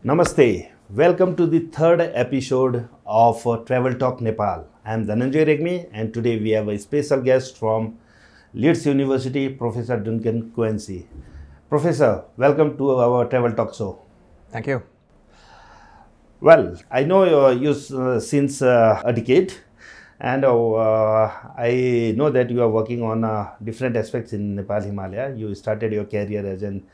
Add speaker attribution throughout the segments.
Speaker 1: Namaste. Welcome to the third episode of Travel Talk Nepal. I am Dhananjay Regmi, and today we have a special guest from Leeds University, Professor Duncan Quincey. Professor, welcome to our Travel Talk show.
Speaker 2: Thank you.
Speaker 1: Well, I know you since a decade, and I know that you are working on different aspects in Nepal Himalaya. You started your career as an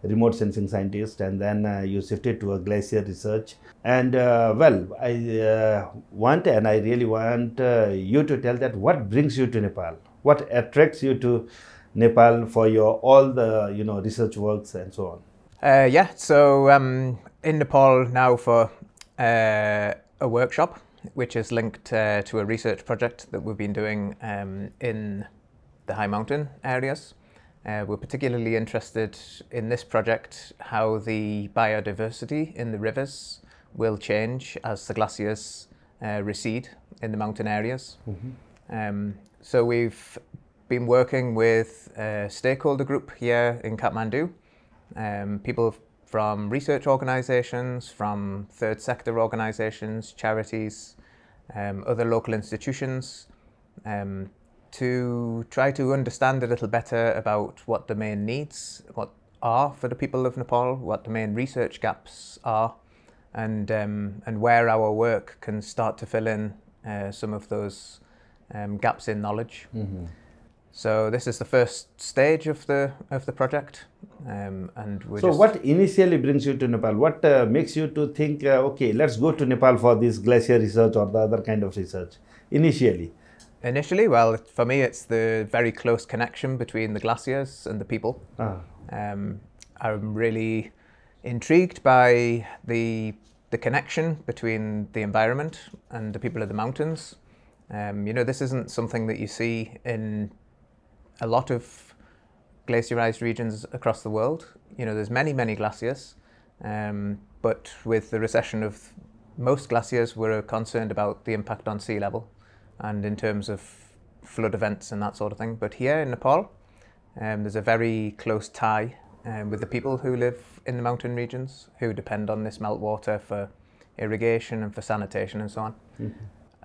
Speaker 1: remote sensing scientist, and then you shifted to a glacier research. And I really want you to tell that what brings you to Nepal, what attracts you to Nepal for your all the research works and so on.
Speaker 2: So in Nepal now for a workshop, which is linked to a research project that we've been doing in the high mountain areas. We're particularly interested in this project how the biodiversity in the rivers will change as the glaciers recede in the mountain areas. So we've been working with a stakeholder group here in Kathmandu, people from research organisations, from third sector organisations, charities, other local institutions, to try to understand a little better about what the main needs are for the people of Nepal, what the main research gaps are, and where our work can start to fill in some of those gaps in knowledge. So this is the first stage of the project, and
Speaker 1: what initially brings you to Nepal? What makes you to think, okay, let's go to Nepal for this glacier research or the other kind of research initially?
Speaker 2: Initially, well, for me, it's the very close connection between the glaciers and the people. I'm really intrigued by the connection between the environment and the people of the mountains. This isn't something that you see in a lot of glaciarized regions across the world. There's many glaciers, but with the recession of most glaciers, we're concerned about the impact on sea level and in terms of flood events and that sort of thing. But here in Nepal, there's a very close tie with the people who live in the mountain regions, who depend on this meltwater for irrigation and for sanitation and so on.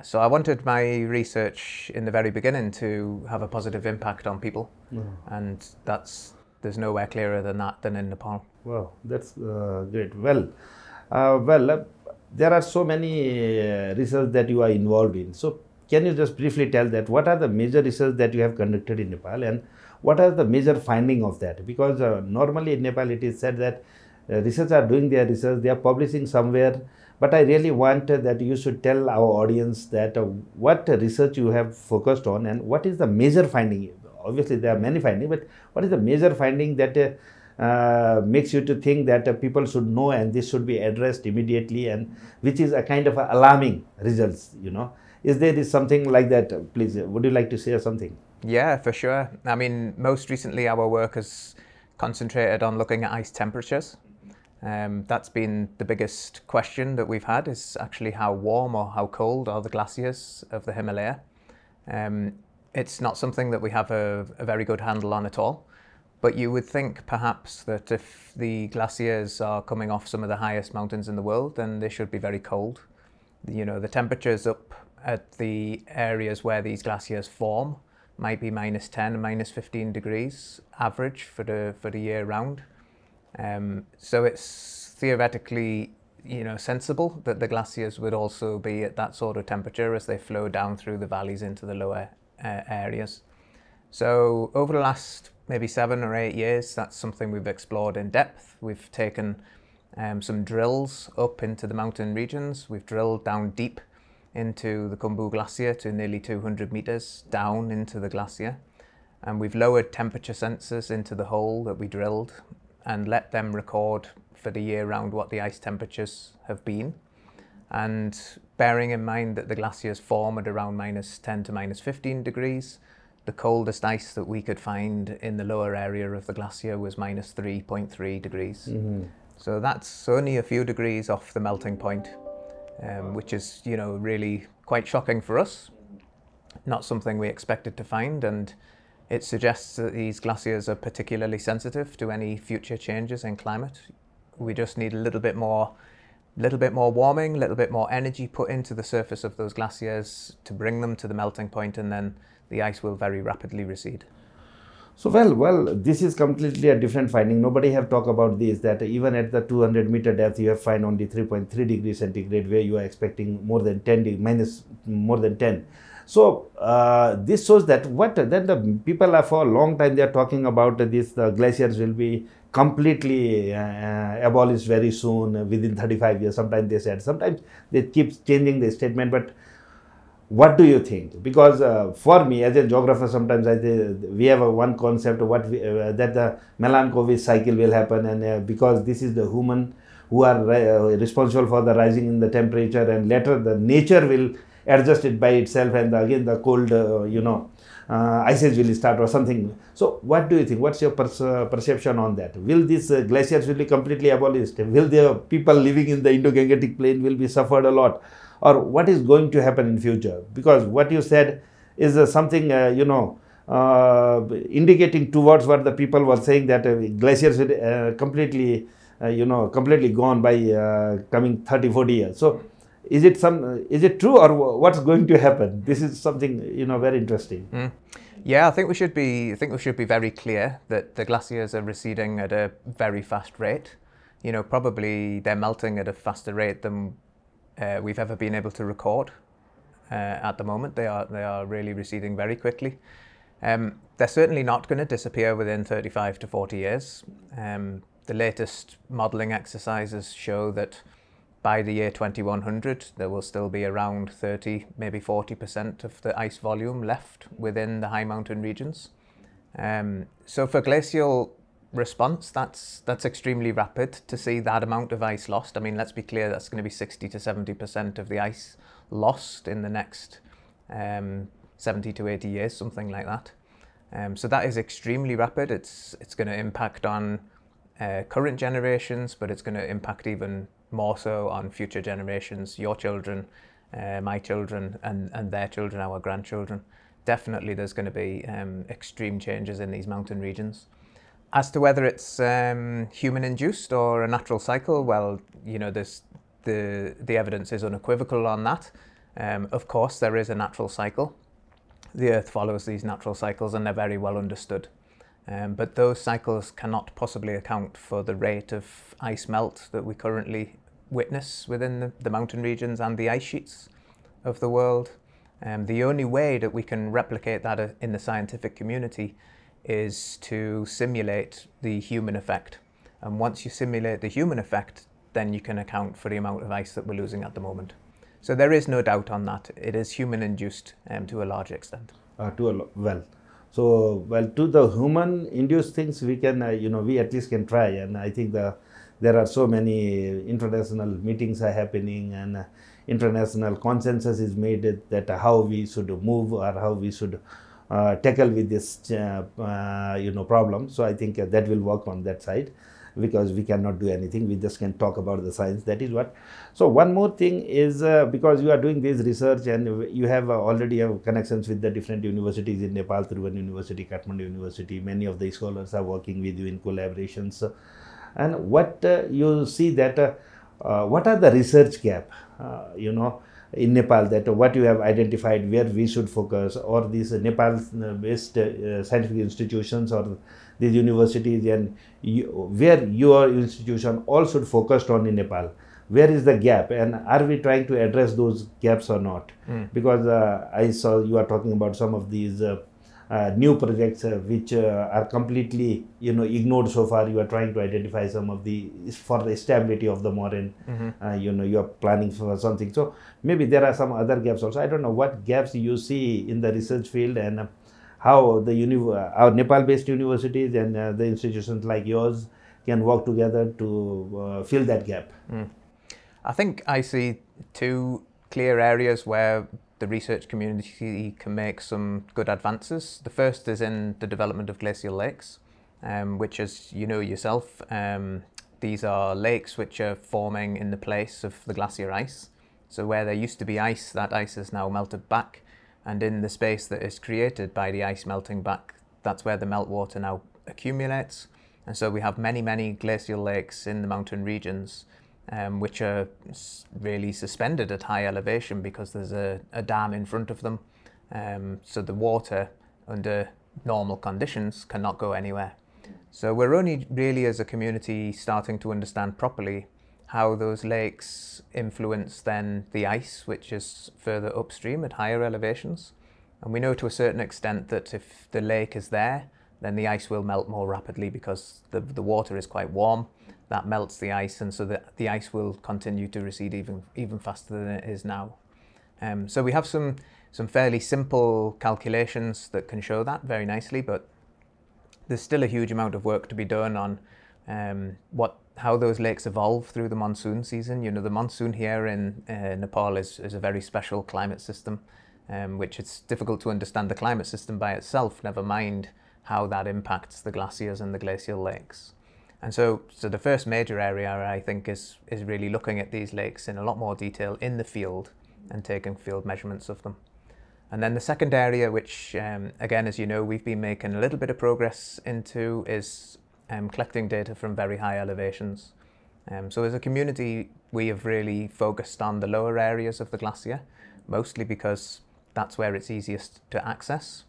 Speaker 2: So I wanted my research in the very beginning to have a positive impact on people, and there's nowhere clearer than that than in Nepal.
Speaker 1: Wow, that's great. There are so many research that you are involved in. So can you just briefly tell that what are the major research that you have conducted in Nepal, and what are the major finding of that? Because normally in Nepal it is said that researchers are doing their research, they are publishing somewhere, but I really want that you should tell our audience that what research you have focused on and what is the major finding. Obviously there are many findings, but what is the major finding that makes you to think that people should know and this should be addressed immediately, and which is a kind of alarming results, Is there something like that? Please, would you like to say something?
Speaker 2: Yeah, for sure. I mean, most recently our work has concentrated on looking at ice temperatures. That's been the biggest question that we've had, is actually how warm or how cold are the glaciers of the Himalaya. It's not something that we have a very good handle on at all. But you would think perhaps that if the glaciers are coming off some of the highest mountains in the world, then they should be very cold. The temperatures up at the areas where these glaciers form might be -10 and -15 degrees average for the year round. So it's theoretically sensible that the glaciers would also be at that sort of temperature as they flow down through the valleys into the lower areas. So over the last maybe 7 or 8 years, that's something we've explored in depth. We've taken some drills up into the mountain regions. We've drilled down deep into the Khumbu Glacier to nearly 200 meters down into the glacier. And we've lowered temperature sensors into the hole that we drilled and let them record for the year round what the ice temperatures have been. And bearing in mind that the glaciers form at around -10 to -15 degrees, the coldest ice that we could find in the lower area of the glacier was -3.3 degrees. So that's only a few degrees off the melting point, which is, really quite shocking for us. Not something we expected to find, and it suggests that these glaciers are particularly sensitive to any future changes in climate. We just need a little bit more little bit more warming, a little bit more energy put into the surface of those glaciers to bring them to the melting point, and then the ice will very rapidly recede.
Speaker 1: So well, this is completely a different finding. Nobody have talked about this, that even at the 200-meter depth, you have find only 3.3 degrees centigrade, where you are expecting more than 10 minus more than 10. So this shows that then the people are for a long time they are talking about this. The glaciers will be completely abolished very soon, within 35 years. Sometimes they said, sometimes they keep changing the statement, but what do you think? Because for me as a geographer, sometimes we have one concept of that the Milankovitch cycle will happen, and because this is the human who are responsible for the rising in the temperature, and later the nature will adjust it by itself, and again the cold ice age will start or something. So what do you think? What's your perception on that? Will these glaciers will be completely abolished? Will the people living in the Indo-Gangetic plain will be suffered a lot? Or what is going to happen in future? Because what you said is something indicating towards what the people were saying, that glaciers will completely gone by coming 30-40 years. So is it true, or what's going to happen? This is something very interesting.
Speaker 2: Yeah, I think we should be very clear that the glaciers are receding at a very fast rate. Probably they're melting at a faster rate than we've ever been able to record at the moment. They are really receding very quickly. They're certainly not going to disappear within 35 to 40 years. The latest modelling exercises show that by the year 2100, there will still be around 30, maybe 40% of the ice volume left within the high mountain regions. So for glacial response, that's extremely rapid to see that amount of ice lost. I mean, let's be clear, that's going to be 60 to 70% of the ice lost in the next 70 to 80 years, something like that. So that is extremely rapid. It's going to impact on current generations, but it's going to impact even more so on future generations, your children, my children, and their children, our grandchildren. Definitely there's going to be extreme changes in these mountain regions. As to whether it's human-induced or a natural cycle, well, the evidence is unequivocal on that. Of course, there is a natural cycle. The Earth follows these natural cycles, and they're very well understood. But those cycles cannot possibly account for the rate of ice melt that we currently witness within the mountain regions and the ice sheets of the world. The only way that we can replicate that in the scientific community is to simulate the human effect. And once you simulate the human effect, then you can account for the amount of ice that we're losing at the moment. So there is no doubt on that. It is human-induced to a large extent.
Speaker 1: So, to the human-induced things, we can, we at least can try. And I think there are so many international meetings are happening, and international consensus is made that how we should move or how we should tackle with this, problem. So I think that will work on that side, because we cannot do anything. We just can talk about the science. That is what. So one more thing is because you are doing this research and you have already have connections with the different universities in Nepal, Tribhuvan University, Kathmandu University. Many of the scholars are working with you in collaborations. And what you see that what are the research gap, in Nepal, that what you have identified where we should focus, or these Nepal-based scientific institutions or these universities, and where your institution all should focus on in Nepal. Where is the gap, and are we trying to address those gaps or not? Because I saw you are talking about some of these new projects which are completely ignored so far. You are trying to identify some of for the stability of the moraine. You are planning for something. So maybe there are some other gaps also. I don't know what gaps you see in the research field, and how our Nepal-based universities and the institutions like yours can work together to fill that gap.
Speaker 2: I think I see two clear areas where the research community can make some good advances. The first is in the development of glacial lakes, which, as you know yourself, these are lakes which are forming in the place of the glacier ice. So where there used to be ice, that ice is now melted back, and in the space that is created by the ice melting back, that's where the meltwater now accumulates. And so we have many, many glacial lakes in the mountain regions, which are really suspended at high elevation because there's a dam in front of them. So the water under normal conditions cannot go anywhere. So we're only really as a community starting to understand properly how those lakes influence then the ice, which is further upstream at higher elevations. And we know to a certain extent that if the lake is there, then the ice will melt more rapidly because the water is quite warm. That melts the ice, and so the ice will continue to recede even faster than it is now. So we have some fairly simple calculations that can show that very nicely, but there's still a huge amount of work to be done on how those lakes evolve through the monsoon season. You know, the monsoon here in Nepal is a very special climate system, which it's difficult to understand the climate system by itself, never mind how that impacts the glaciers and the glacial lakes. And so the first major area, I think, is really looking at these lakes in a lot more detail in the field and taking field measurements of them. And then the second area, which again, as you know, we've been making a little bit of progress into, is collecting data from very high elevations. So as a community, we have really focused on the lower areas of the glacier, mostly because that's where it's easiest to access.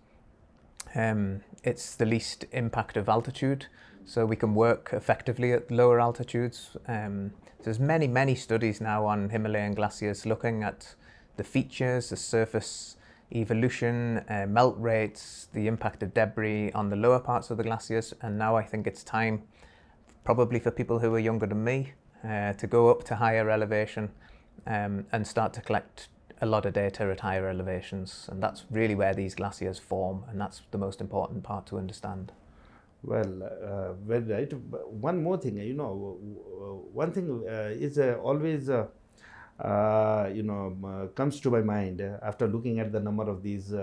Speaker 2: It's the least impact of altitude, so we can work effectively at lower altitudes. There's many studies now on Himalayan glaciers looking at the features, the surface evolution, melt rates, the impact of debris on the lower parts of the glaciers. And now I think it's time, probably for people who are younger than me, to go up to higher elevation and start to collect a lot of data at higher elevations. And that's really where these glaciers form, and that's the most important part to understand.
Speaker 1: Well, very right. One more thing, you know, one thing is always comes to my mind after looking at the number of these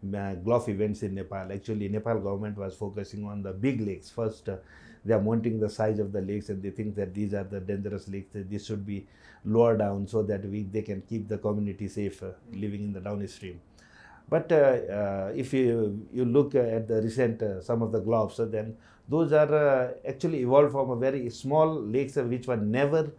Speaker 1: GLOF events in Nepal. Actually, Nepal government was focusing on the big lakes first. They are monitoring the size of the lakes, and they think that these are the dangerous lakes. That this should be lower down so that they can keep the community safe living in the downstream. But if you look at the recent some of the GLOFs, then those are actually evolved from a very small lakes which were never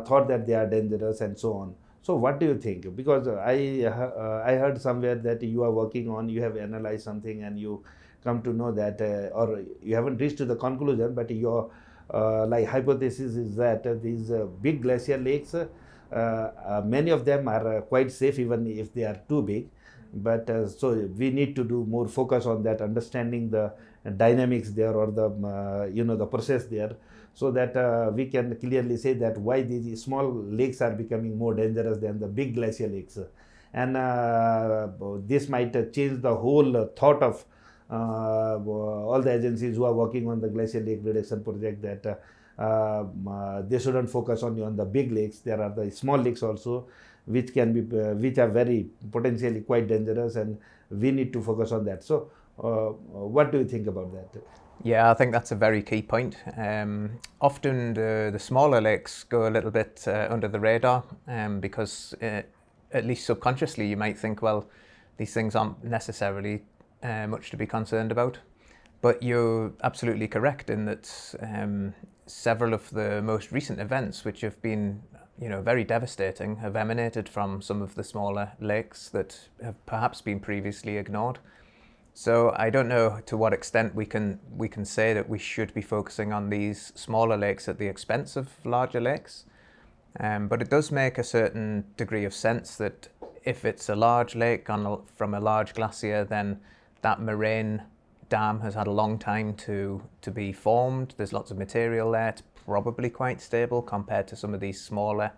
Speaker 1: thought that they are dangerous and so on. So what do you think? Because I heard somewhere that you are working on, you have analyzed something and you come to know that, or you haven't reached to the conclusion, but your hypothesis is that these big glacier lakes, many of them are quite safe even if they are too big. But so we need to do more focus on that, understanding the dynamics there, or the the process there, so that we can clearly say that why these small lakes are becoming more dangerous than the big glacier lakes. And this might change the whole thought of all the agencies who are working on the glacier lake reduction project, that they shouldn't focus only on the big lakes. There are the small lakes also, which can be which are very potentially quite dangerous, and we need to focus on that. So what do you think about that?
Speaker 2: Yeah, I think that's a very key point. Often the smaller lakes go a little bit under the radar because at least subconsciously you might think, well, these things aren't necessarily much to be concerned about. But you're absolutely correct in that several of the most recent events, which have been very devastating, have emanated from some of the smaller lakes that have perhaps been previously ignored. So I don't know to what extent we can say that we should be focusing on these smaller lakes at the expense of larger lakes. But it does make a certain degree of sense that if it's a large lake from a large glacier, then that moraine dam has had a long time to be formed. There's lots of material there. It's probably quite stable compared to some of these smaller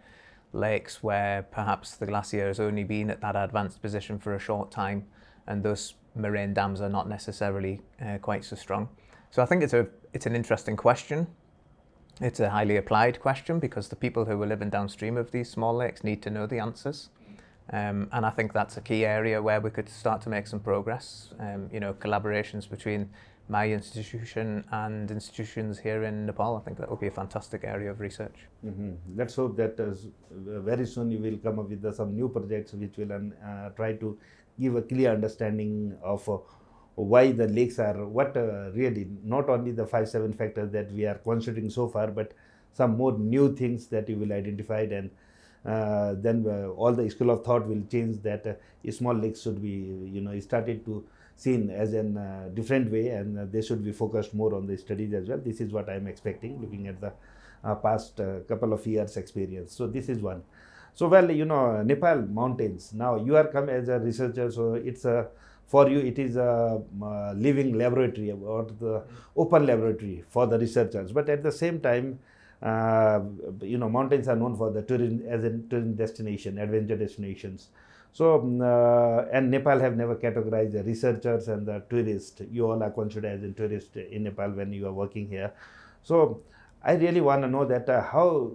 Speaker 2: lakes where perhaps the glacier has only been at that advanced position for a short time, and those moraine dams are not necessarily quite so strong. So I think it's an interesting question. It's a highly applied question because the people who are living downstream of these small lakes need to know the answers. And I think that's a key area where we could start to make some progress. Collaborations between my institution and institutions here in Nepal, I think that would be a fantastic area of research.
Speaker 1: Mm-hmm. Let's hope that very soon you will come up with some new projects which will try to give a clear understanding of why the lakes are, what really, not only the 5-7 factors that we are considering so far, but some more new things that you will identify, and then all the school of thought will change that small lakes should be started to seen as a different way, and they should be focused more on the studies as well. This is what I am expecting looking at the past couple of years experience. So this is one. So well, Nepal mountains, now you are come as a researcher, so it's a for you it is a living laboratory or the open laboratory for the researchers, but at the same time mountains are known for the tourism as a tourism destination, adventure destinations. So and Nepal have never categorized the researchers and the tourists. You all are considered as a tourist in Nepal when you are working here. So I really want to know that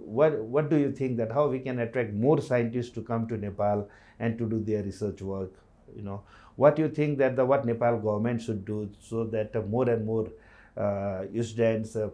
Speaker 1: what do you think that how we can attract more scientists to come to Nepal and to do their research work? What do you think that what Nepal government should do so that more and more students, or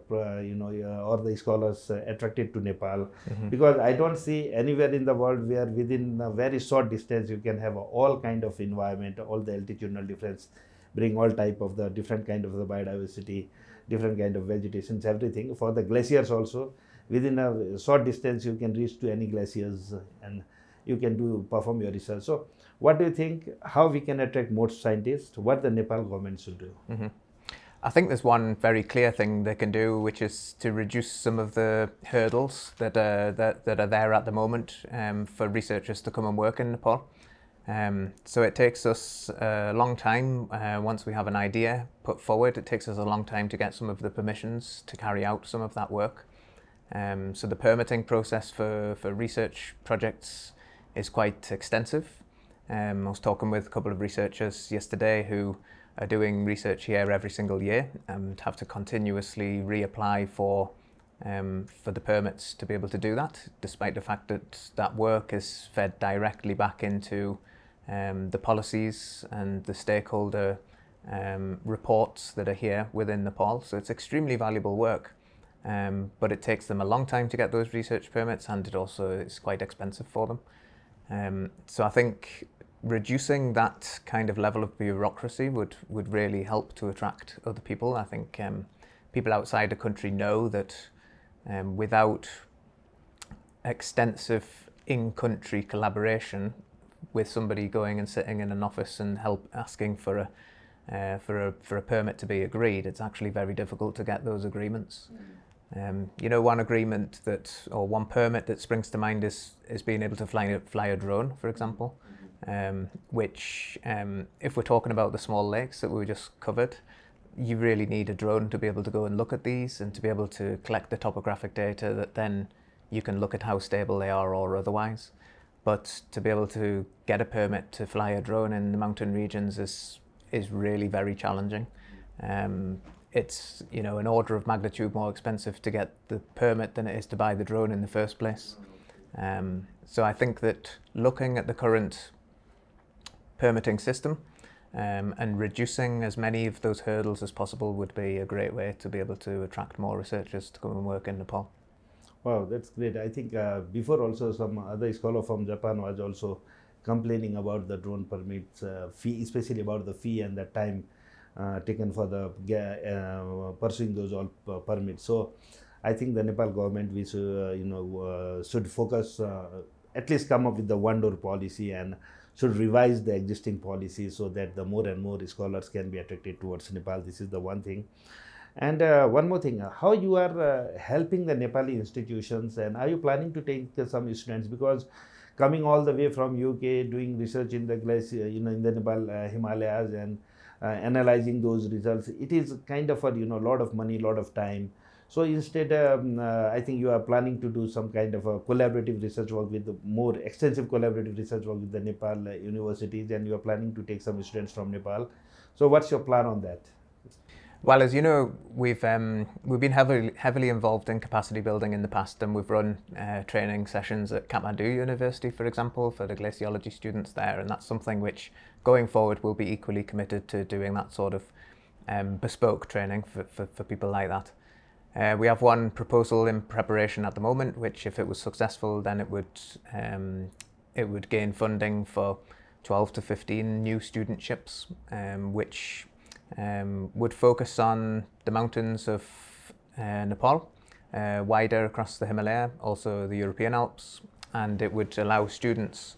Speaker 1: the scholars attracted to Nepal, because I don't see anywhere in the world where within a very short distance you can have all kind of environment, all the altitudinal difference, bring all type of the different kind of the biodiversity, different kind of vegetations, everything. For the glaciers also, within a short distance you can reach to any glaciers and you can perform your research. So what do you think, how we can attract more scientists, what the Nepal government should do?
Speaker 2: I think there's one very clear thing they can do, which is to reduce some of the hurdles that are there at the moment for researchers to come and work in Nepal. So it takes us a long time, once we have an idea put forward, it takes us a long time to get some of the permissions to carry out some of that work. So the permitting process for research projects is quite extensive. I was talking with a couple of researchers yesterday who are doing research here every single year and have to continuously reapply for the permits to be able to do that, despite the fact that that work is fed directly back into the policies and the stakeholder reports that are here within Nepal. So it's extremely valuable work, but it takes them a long time to get those research permits, and it also is quite expensive for them. So I think reducing that kind of level of bureaucracy would really help to attract other people. I think people outside the country know that without extensive in-country collaboration with somebody going and sitting in an office and asking for a permit to be agreed, it's actually very difficult to get those agreements. One agreement or one permit that springs to mind is being able to fly a drone, for example, which, if we're talking about the small lakes that we just covered, you really need a drone to be able to go and look at these and to be able to collect the topographic data that then you can look at how stable they are or otherwise. But to be able to get a permit to fly a drone in the mountain regions is really very challenging. It's an order of magnitude more expensive to get the permit than it is to buy the drone in the first place. So I think that looking at the current permitting system and reducing as many of those hurdles as possible would be a great way to be able to attract more researchers to come and work in Nepal.
Speaker 1: Wow, that's great. I think before also some other scholar from Japan was also complaining about the drone permits fee, especially about the fee and the time taken for the pursuing those all permits. So I think the Nepal government we should focus, at least come up with the one-door policy and should revise the existing policy so that the more and more scholars can be attracted towards Nepal. This is the one thing. And one more thing, how you are helping the Nepali institutions, and are you planning to take some students, because coming all the way from UK, doing research in the glacier, in the Nepal Himalayas, and analyzing those results, it is kind of a lot of money, lot of time. So instead, I think you are planning to do some kind of a collaborative research work with more extensive collaborative research work with the Nepal universities, and you are planning to take some students from Nepal. So what's your plan on that?
Speaker 2: Well, as you know, we've been heavily involved in capacity building in the past, and we've run training sessions at Kathmandu University, for example, for the glaciology students there, and that's something which, going forward, we'll be equally committed to doing that sort of bespoke training for people like that. We have one proposal in preparation at the moment, which, if it was successful, then it would gain funding for 12 to 15 new studentships, which would focus on the mountains of Nepal, wider across the Himalaya, also the European Alps, and it would allow students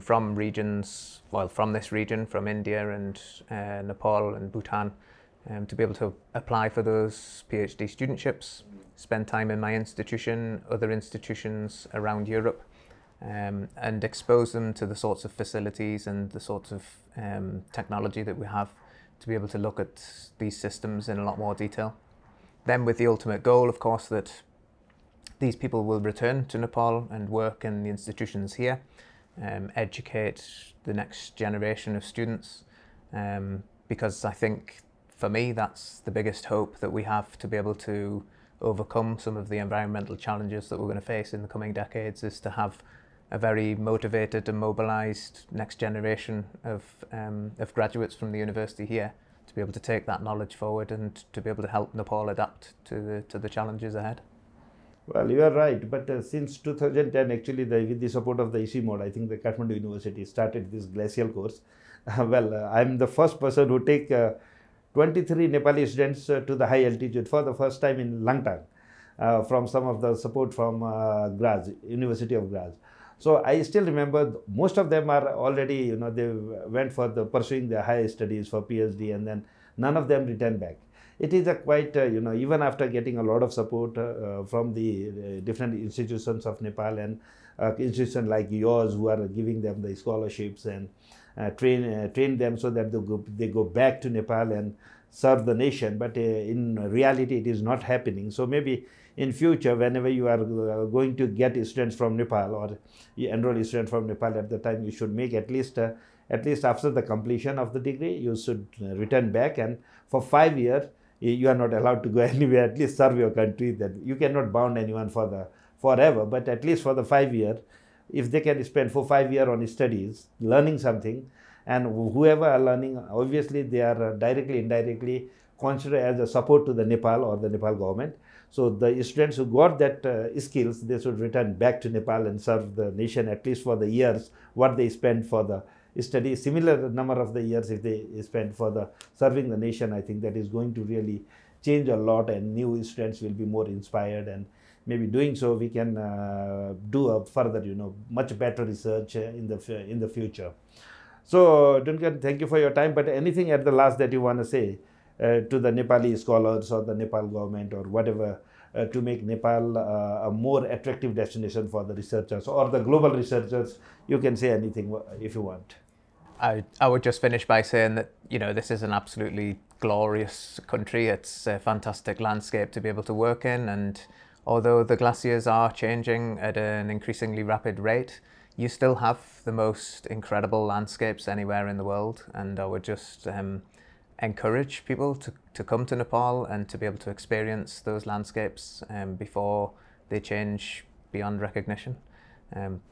Speaker 2: from regions, well, from this region, from India and Nepal and Bhutan, to be able to apply for those PhD studentships, spend time in my institution, other institutions around Europe, and expose them to the sorts of facilities and the sorts of technology that we have to be able to look at these systems in a lot more detail. Then with the ultimate goal, of course, that these people will return to Nepal and work in the institutions here, educate the next generation of students, because I think for me that's the biggest hope that we have to be able to overcome some of the environmental challenges that we're going to face in the coming decades, is to have a very motivated and mobilized next generation of graduates from the university here to be able to take that knowledge forward and to be able to help Nepal adapt to the challenges ahead.
Speaker 1: Well, you are right, but since 2010, actually, with the support of the EC mode, I think the Kathmandu University started this glacial course. I'm the first person who take 23 Nepali students to the high altitude for the first time in long time, from some of the support from Graz, University of Graz. So I still remember most of them are already, they went for pursuing their higher studies for PhD, and then none of them returned back. It is a quite, even after getting a lot of support from the different institutions of Nepal and institutions like yours who are giving them the scholarships and train them so that they go back to Nepal and serve the nation. But in reality, it is not happening. So maybe in future, whenever you are going to get students from Nepal or you enroll students from Nepal, at the time you should make at least after the completion of the degree, you should return back, and for 5 years you are not allowed to go anywhere. At least serve your country. That you cannot bound anyone forever, but at least for the 5 years, if they can spend for 5 years on studies, learning something, and whoever are learning, obviously they are directly, indirectly considered as a support to the Nepal or the Nepal government. So the students who got that skills, they should return back to Nepal and serve the nation at least for the years what they spent for the study. Similar number of the years if they spend for the serving the nation, I think that is going to really change a lot, and new students will be more inspired, and maybe doing so we can do a further, much better research in the future. So Duncan, thank you for your time. But anything at the last that you want to say to the Nepali scholars or the Nepal government or whatever, to make Nepal a more attractive destination for the researchers or the global researchers? You can say anything if you want.
Speaker 2: I would just finish by saying that, this is an absolutely glorious country. It's a fantastic landscape to be able to work in, and although the glaciers are changing at an increasingly rapid rate, you still have the most incredible landscapes anywhere in the world. And I would just encourage people to come to Nepal and to be able to experience those landscapes before they change beyond recognition.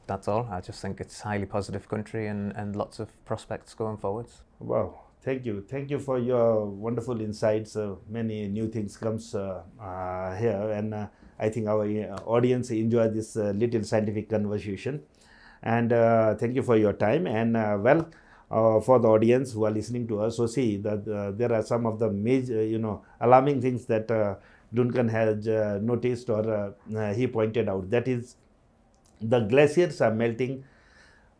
Speaker 2: That's all. I just think it's a highly positive country and lots of prospects going forwards.
Speaker 1: Wow, thank you. Thank you for your wonderful insights. Many new things comes here, and I think our audience enjoy this little scientific conversation. And thank you for your time. And for the audience who are listening to us, so see that there are some of the major, alarming things that Duncan has noticed or he pointed out. That is, the glaciers are melting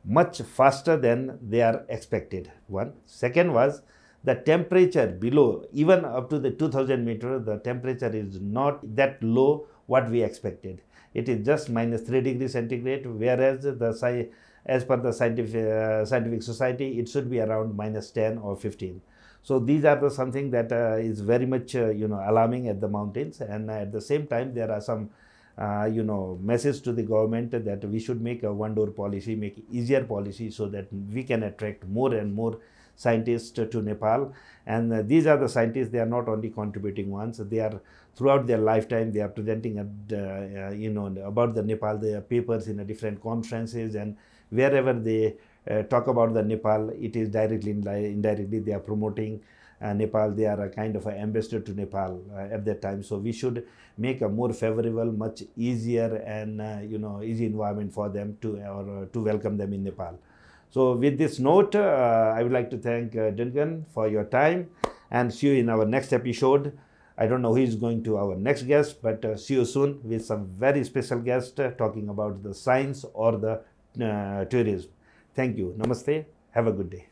Speaker 1: much faster than they are expected. One. Second was the temperature below, even up to the 2000 meter, the temperature is not that low what we expected. It is just -3 degrees centigrade, whereas as per the scientific society, it should be around -10 or 15. So these are something that is very much alarming at the mountains, and at the same time there are some message to the government that we should make a one-door policy, make easier policy so that we can attract more and more scientists to Nepal. And these are the scientists, they are not only contributing ones, they are throughout their lifetime, they are presenting about the Nepal, their papers in different conferences, and wherever they talk about the Nepal, it is directly, indirectly, they are promoting Nepal. They are a kind of an ambassador to Nepal at that time. So we should make a more favorable, much easier and easy environment for them to welcome them in Nepal. So with this note, I would like to thank Duncan for your time, and see you in our next episode. I don't know who is going to our next guest, but see you soon with some very special guest talking about the science or the tourism. Thank you. Namaste. Have a good day.